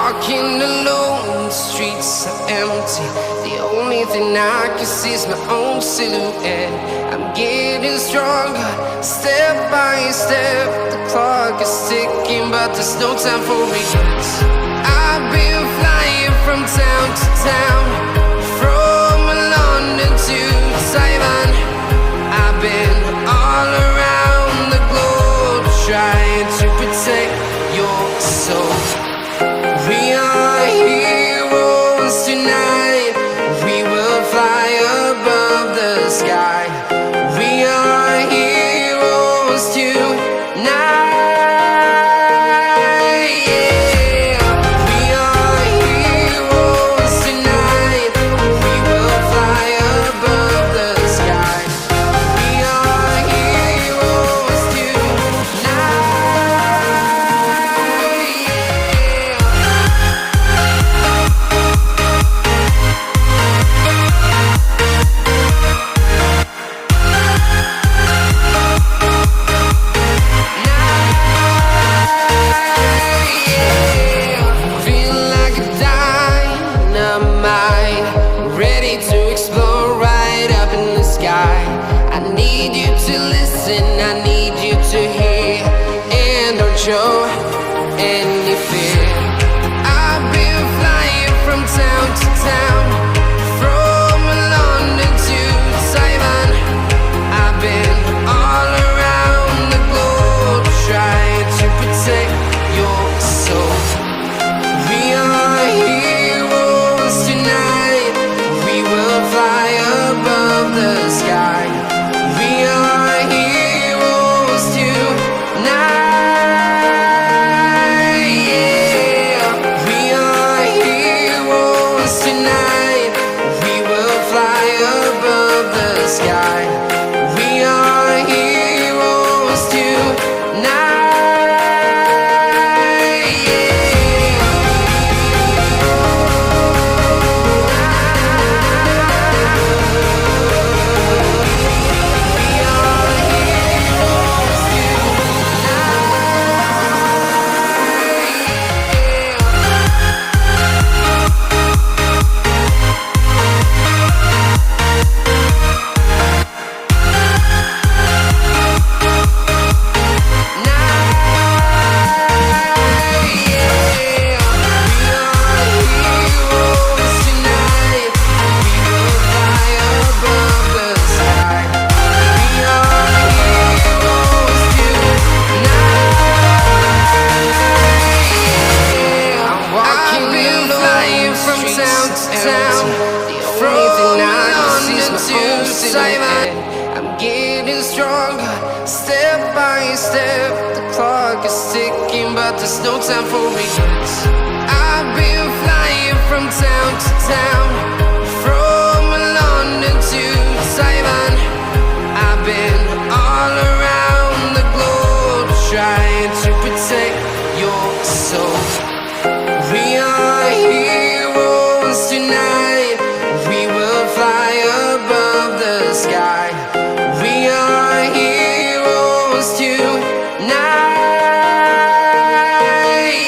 walking alone, the streets are empty. The only thing I can see is my own silhouette. I'm getting stronger, step by step. The clock is ticking, but there's no time for regrets. I've been flying from town to town, from London to Taiwan. I've been all around the globe, trying to protect your soul. We are heroes tonight. We will fly above the sky. We are heroes tonight. Yeah. We are heroes tonight. We will fly above the sky. We are heroes tonight. Feel like a dynamite, ready to explode right up in the sky. I need you to listen, I need you to hear, and don't show any fear. I've been flying from town to town, from London to Taiwan. I've been all around the globe, trying to protect your soul. We are heroes tonight. We will fly above the sky. We are heroes tonight. Yeah. We are heroes tonight. We will fly above the sky. We are heroes tonight. I'm getting stronger, step by step. The clock is ticking, but there's no time for regrets. I've been flying from town to town, from London to Taiwan. I've been all around the globe, trying to protect your soul. We are heroes tonight. We will fly above the sky. We are heroes tonight.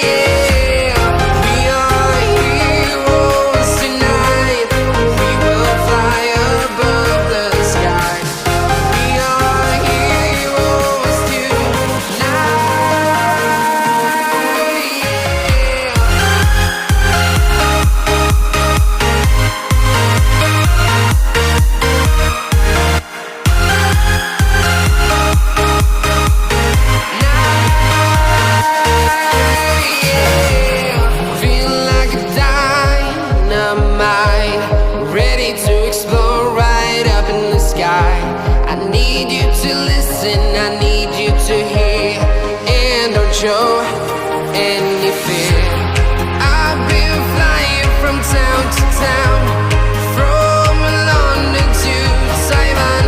Yeah. We are heroes tonight. We will fly above the sky. We are heroes tonight. Feel like a dynamite, ready to explode right up in the sky. I need you to listen, I need you to hear, and don't show any fear. I've been flying from town to town, from London to Taiwan.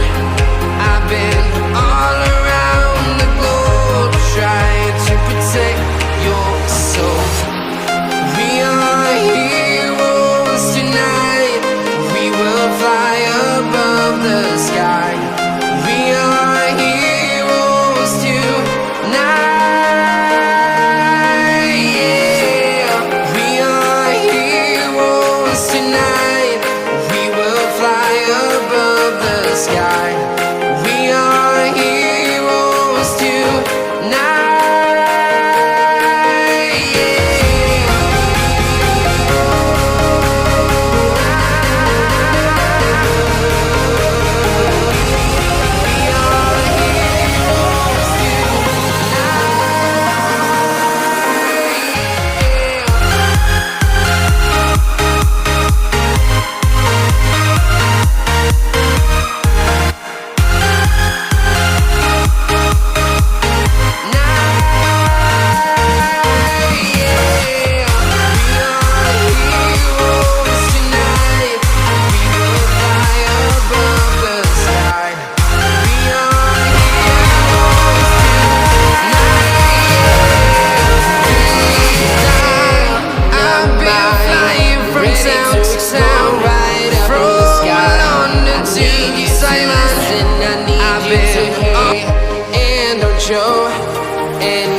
I've been all around the globe, trying to protect your soul. We are heroes tonight. We will fly above the sky. We are heroes. sound right up in the sky. London to Ceylon, I've been and don't show. And